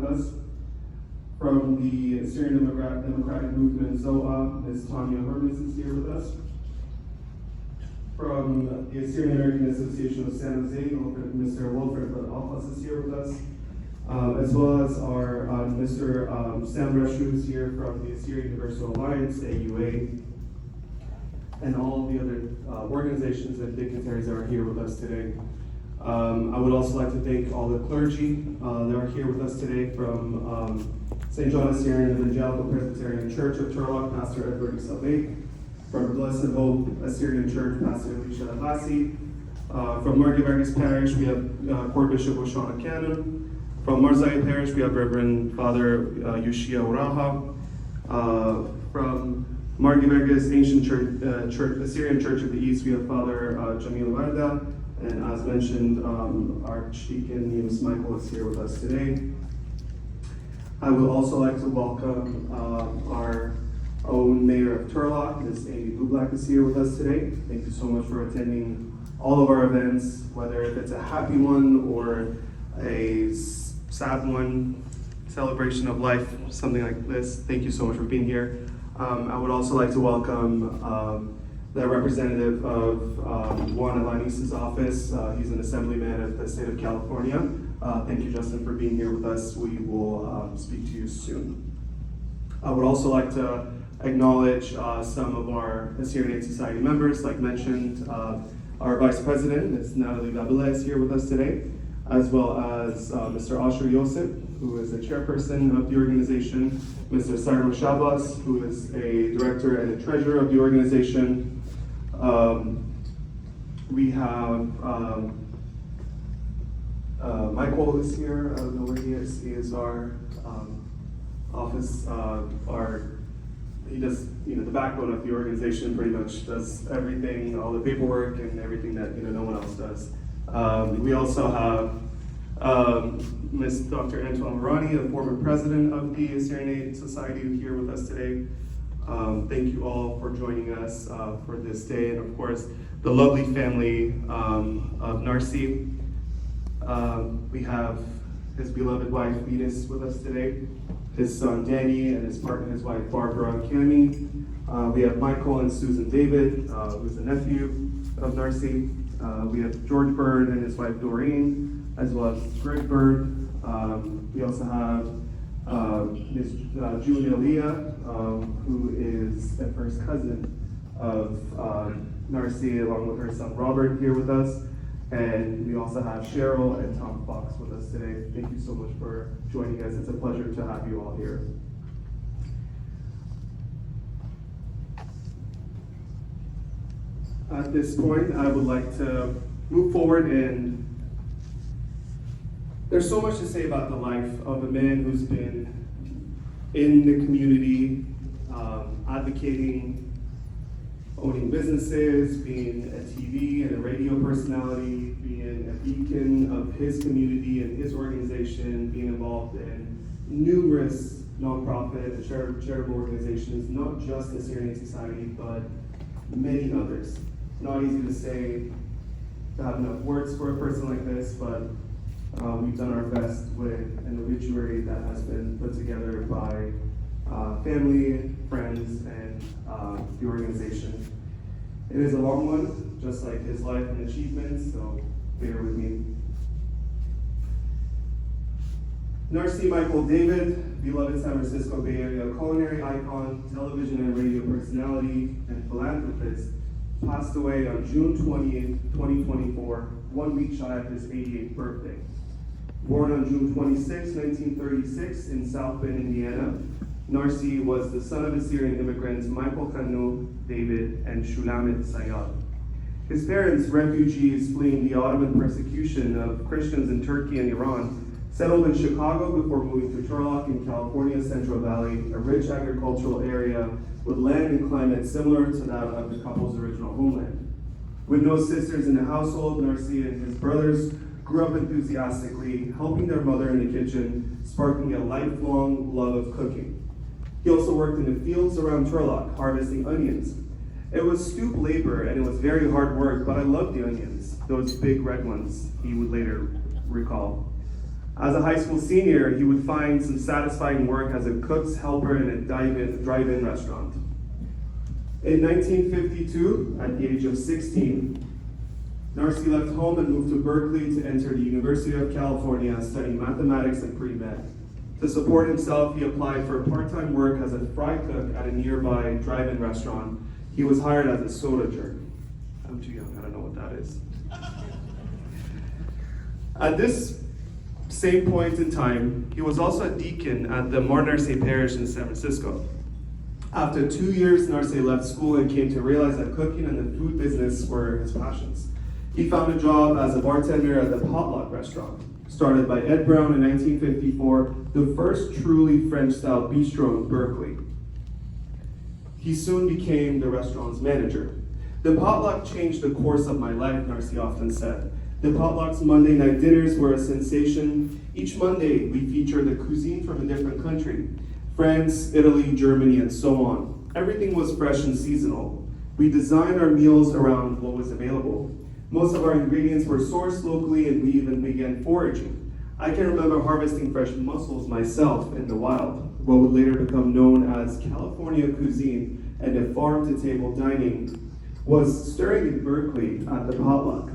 us. From the Assyrian Democratic Movement, Zoa, Ms. Tanya Hermes is here with us. From the Assyrian American Association of San Jose, Mr. Wilfred Alphas is here with us, as well as our Mr. Sam Reshu is here from the Assyrian Universal Alliance, AUA, and all the other organizations and dignitaries that are here with us today. I would also like to thank all the clergy that are here with us today from St. John Assyrian Evangelical Presbyterian Church of Turlock, Pastor Edward Isabey. From Blessed Hope Assyrian Church, Pastor Alicia Labasi. From Margie Vargas Parish, we have Court Bishop Oshana Cannon. From Narsai Parish, we have Reverend Father Yushia Uraha. From Margie Vargas Ancient Church, Assyrian Church of the East, we have Father Jamil Varda. And as mentioned, Archdeacon Nemus Michael is here with us today. I would also like to welcome our own Mayor of Turlock, Ms. Amy Bublak is here with us today. Thank you so much for attending all of our events, whether if it's a happy one or a sad one, celebration of life, something like this. Thank you so much for being here. I would also like to welcome the representative of Juan Alanis's office. He's an assemblyman of the state of California. Thank you, Justin, for being here with us. We will speak to you soon. I would also like to acknowledge some of our Assyrian Aid Society members. Like mentioned, our Vice President, Ms. Natalie Babila, is here with us today, as well as Mr. Asher Yosef, who is the chairperson of the organization, Mr. Cyril Shabas, who is a director and a treasurer of the organization. We have Michael is here. I don't know where he is. He is our office, he does, the backbone of the organization, pretty much does everything, all the paperwork and everything that, no one else does. We also have Ms. Dr. Antoine Marani, the former president of the Assyrian Aid Society, here with us today. Thank you all for joining us for this day, and of course, the lovely family of Narsai. We have his beloved wife, Venus, with us today, his son, Danny, and his partner, his wife, Barbara and Cami. We have Michael and Susan David, who's a nephew of Narsai. We have George Bird and his wife, Doreen, as well as Greg Bird. We also have Ms. Julia Leah, who is a first cousin of Narsai, along with her son, Robert, here with us. And we also have Cheryl and Tom Fox with us today. Thank you so much for joining us. It's a pleasure to have you all here. At this point, I would like to move forward, and there's so much to say about the life of a man who's been in the community, advocating, owning businesses, being a TV and a radio personality, being a beacon of his community and his organization, being involved in numerous nonprofit and charitable organizations, not just the Assyrian Aid Society, but many others. Not easy to say, to have enough words for a person like this, but we've done our best with an obituary that has been put together by family, friends, and the organization. It is a long one, just like his life and achievements, so bear with me. Narsai Michael David, beloved San Francisco Bay Area culinary icon, television and radio personality, and philanthropist, passed away on June 20th, 2024, 1 week shy of his 88th birthday. Born on June 26, 1936 in South Bend, Indiana, Narsai was the son of Assyrian immigrants Michael Kanu, David, and Shulamit Sayad. His parents, refugees fleeing the Ottoman persecution of Christians in Turkey and Iran, settled in Chicago before moving to Turlock in California's Central Valley, a rich agricultural area with land and climate similar to that of the couple's original homeland. With no sisters in the household, Narsai and his brothers grew up enthusiastically, helping their mother in the kitchen, sparking a lifelong love of cooking. He also worked in the fields around Turlock, harvesting onions. It was stoop labor and it was very hard work, but I loved the onions, those big red ones, he would later recall. As a high school senior, he would find some satisfying work as a cook's helper in a drive-in restaurant. In 1952, at the age of 16, Narsai left home and moved to Berkeley to enter the University of California, studying mathematics and pre-med. To support himself, he applied for part-time work as a fry cook at a nearby drive-in restaurant. He was hired as a soda jerk. I'm too young, I don't know what that is. At this same point in time, he was also a deacon at the Narsai parish in San Francisco. After 2 years, Narsai left school and came to realize that cooking and the food business were his passions. He found a job as a bartender at the Potluck restaurant, started by Ed Brown in 1954, the first truly French-style bistro in Berkeley. He soon became the restaurant's manager. The Potluck changed the course of my life, Narsai often said. The Potluck's Monday night dinners were a sensation. Each Monday, we featured a cuisine from a different country. France, Italy, Germany, and so on. Everything was fresh and seasonal. We designed our meals around what was available. Most of our ingredients were sourced locally, and we even began foraging. I can remember harvesting fresh mussels myself in the wild, what would later become known as California cuisine, and a farm-to-table dining was stirring in Berkeley at the Potluck.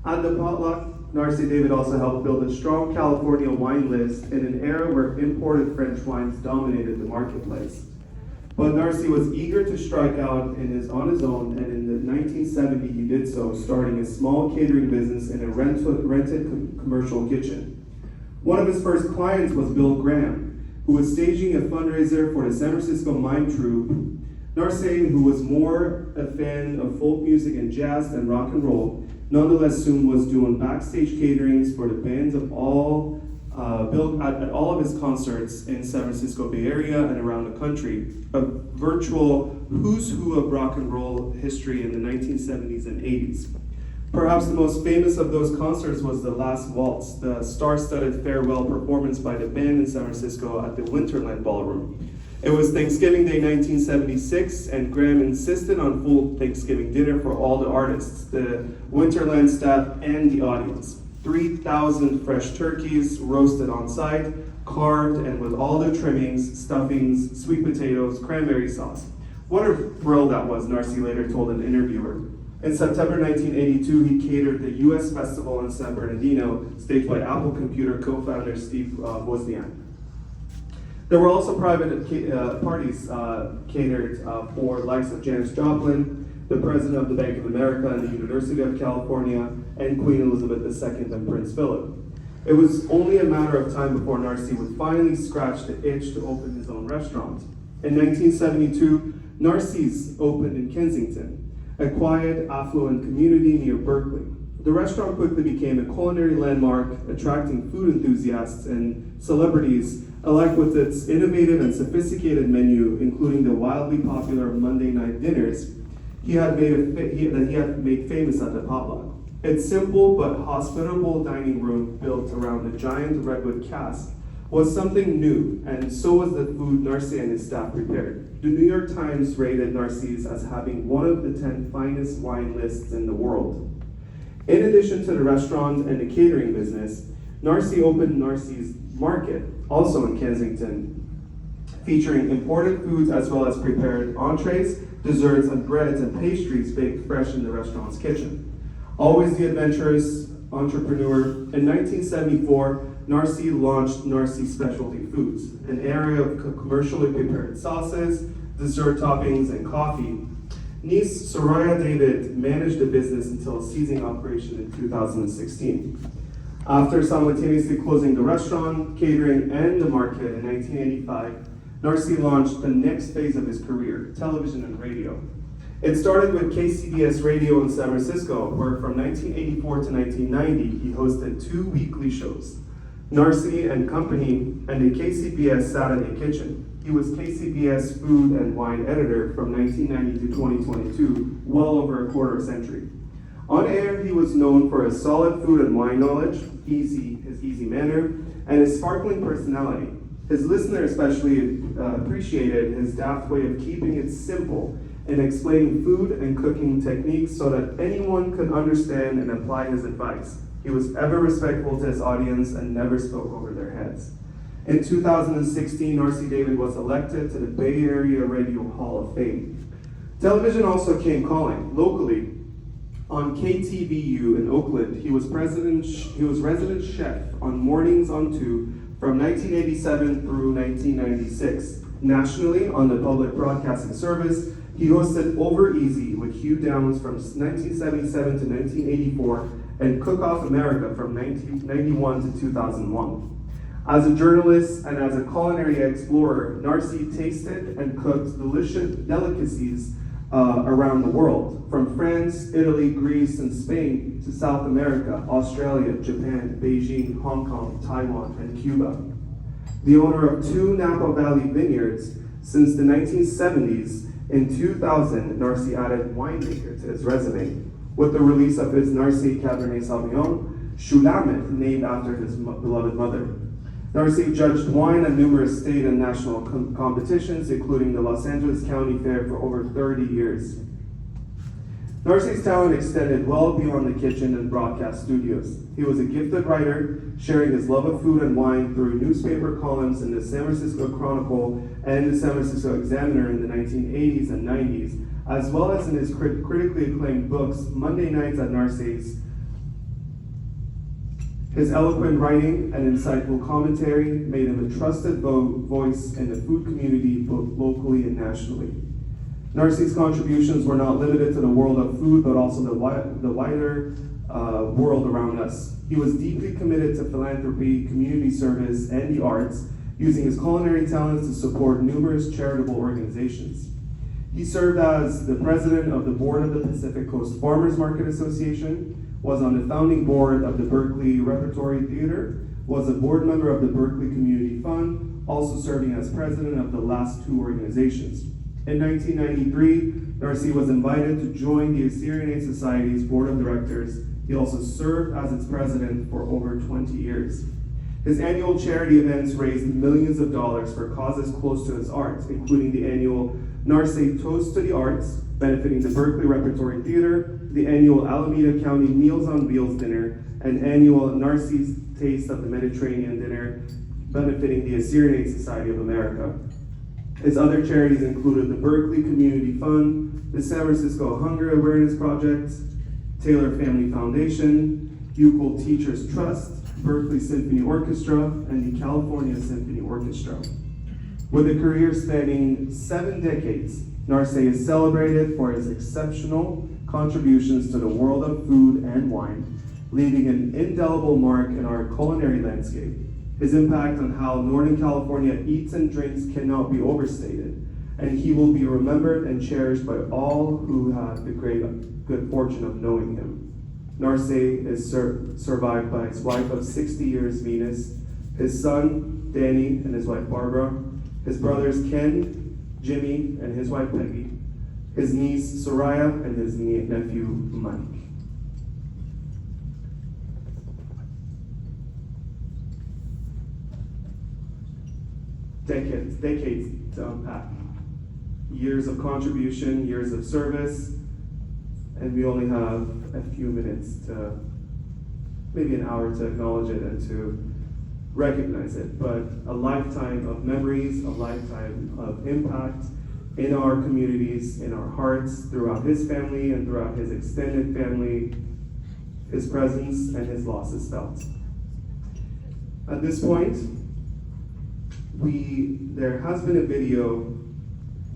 At the Potluck, Narsai David also helped build a strong California wine list in an era where imported French wines dominated the marketplace. But Narsai was eager to strike out on his own, and in the 1970s he did so, starting a small catering business in a rented commercial kitchen. One of his first clients was Bill Graham, who was staging a fundraiser for the San Francisco Mime Troupe. Narsai, who was more a fan of folk music and jazz than rock and roll, nonetheless soon was doing backstage caterings for the bands of all at all of his concerts in San Francisco Bay Area and around the country, a virtual who's who of rock and roll history in the 1970s and 80s. Perhaps the most famous of those concerts was The Last Waltz, the star-studded farewell performance by the band in San Francisco at the Winterland Ballroom. It was Thanksgiving Day 1976, and Graham insisted on full Thanksgiving dinner for all the artists, the Winterland staff, and the audience. 3,000 fresh turkeys roasted on site, carved, and with all the trimmings, stuffings, sweet potatoes, cranberry sauce. What a thrill that was, Narsai later told an interviewer. In September 1982, he catered the U.S. Festival in San Bernardino, staged by Apple Computer co-founder Steve Wozniak. There were also private parties catered for the likes of Janis Joplin, the President of the Bank of America and the University of California, and Queen Elizabeth II and Prince Philip. It was only a matter of time before Narsai would finally scratch the itch to open his own restaurant. In 1972, Narsai's opened in Kensington, a quiet, affluent community near Berkeley. The restaurant quickly became a culinary landmark, attracting food enthusiasts and celebrities alike with its innovative and sophisticated menu, including the wildly popular Monday night dinners he had made famous at the Potluck. Its simple but hospitable dining room, built around a giant redwood cask, was something new, and so was the food Narsai and his staff prepared. The New York Times rated Narsai's as having one of the 10 finest wine lists in the world. In addition to the restaurant and the catering business, Narsai opened Narsai's Market, also in Kensington, featuring imported foods as well as prepared entrees, desserts, and breads and pastries baked fresh in the restaurant's kitchen. Always the adventurous entrepreneur, in 1974, Narsai launched Narsai Specialty Foods, an area of commercially prepared sauces, dessert toppings, and coffee. Niece Soraya David managed the business until ceasing operation in 2016. After simultaneously closing the restaurant, catering, and the market in 1985, Narsai launched the next phase of his career, television and radio. It started with KCBS Radio in San Francisco, where from 1984 to 1990, he hosted 2 weekly shows, Narsai and Company and the KCBS Saturday Kitchen. He was KCBS food and wine editor from 1990 to 2022, well over a quarter century. On air, he was known for his solid food and wine knowledge, his easy manner, and his sparkling personality. His listeners especially appreciated his daft way of keeping it simple and explaining food and cooking techniques so that anyone could understand and apply his advice. He was ever respectful to his audience and never spoke over their heads. In 2016, Narsai David was elected to the Bay Area Radio Hall of Fame. Television also came calling. Locally, on KTVU in Oakland, he was resident chef on Mornings on 2 from 1987 through 1996. Nationally, on the public broadcasting service, he hosted Over Easy with Hugh Downs from 1977 to 1984 and Cook Off America from 1991 to 2001. As a journalist and as a culinary explorer, Narsai tasted and cooked delicious delicacies around the world, from France, Italy, Greece, and Spain to South America, Australia, Japan, Beijing, Hong Kong, Taiwan, and Cuba. The owner of 2 Napa Valley vineyards since the 1970s, in 2000, Narsai added winemaker to his resume with the release of his Narsai Cabernet Sauvignon, Shulamit, named after his beloved mother. Narsai judged wine at numerous state and national competitions, including the Los Angeles County Fair, for over 30 years. Narsai's talent extended well beyond the kitchen and broadcast studios. He was a gifted writer, sharing his love of food and wine through newspaper columns in the San Francisco Chronicle and the San Francisco Examiner in the 1980s and 90s, as well as in his critically acclaimed books, Monday Nights at Narsai's. His eloquent writing and insightful commentary made him a trusted voice in the food community, both locally and nationally. Narsai's contributions were not limited to the world of food, but also the wider world around us. He was deeply committed to philanthropy, community service, and the arts, using his culinary talents to support numerous charitable organizations. He served as the president of the board of the Pacific Coast Farmers Market Association, was on the founding board of the Berkeley Repertory Theater, was a board member of the Berkeley Community Fund, also serving as president of the last 2 organizations. In 1993, Narsai was invited to join the Assyrian Society's board of directors. He also served as its president for over 20 years. His annual charity events raised millions of dollars for causes close to his art, including the annual Narsai Toast to the Arts, benefiting the Berkeley Repertory Theater, the annual Alameda County Meals on Wheels dinner, and annual Narsai's Taste of the Mediterranean dinner, benefiting the Assyrian Society of America. His other charities included the Berkeley Community Fund, the San Francisco Hunger Awareness Project, Taylor Family Foundation, Bucol Teachers Trust, Berkeley Symphony Orchestra, and the California Symphony Orchestra. With a career spanning 7 decades, Narsai is celebrated for his exceptional contributions to the world of food and wine, leaving an indelible mark in our culinary landscape. His impact on how Northern California eats and drinks cannot be overstated, and he will be remembered and cherished by all who had the good fortune of knowing him. Narsai is survived by his wife of 60 years, Venus, his son, Danny, and his wife, Barbara, his brothers, Ken, Jimmy, and his wife, Peggy, his niece, Soraya, and his nephew, Mike. Decades to unpack. Years of contribution, years of service, and we only have a few minutes to, maybe an hour to acknowledge it and to recognize it, but a lifetime of memories, a lifetime of impact in our communities, in our hearts, throughout his family and throughout his extended family. His presence and his loss is felt. At this point, there has been a video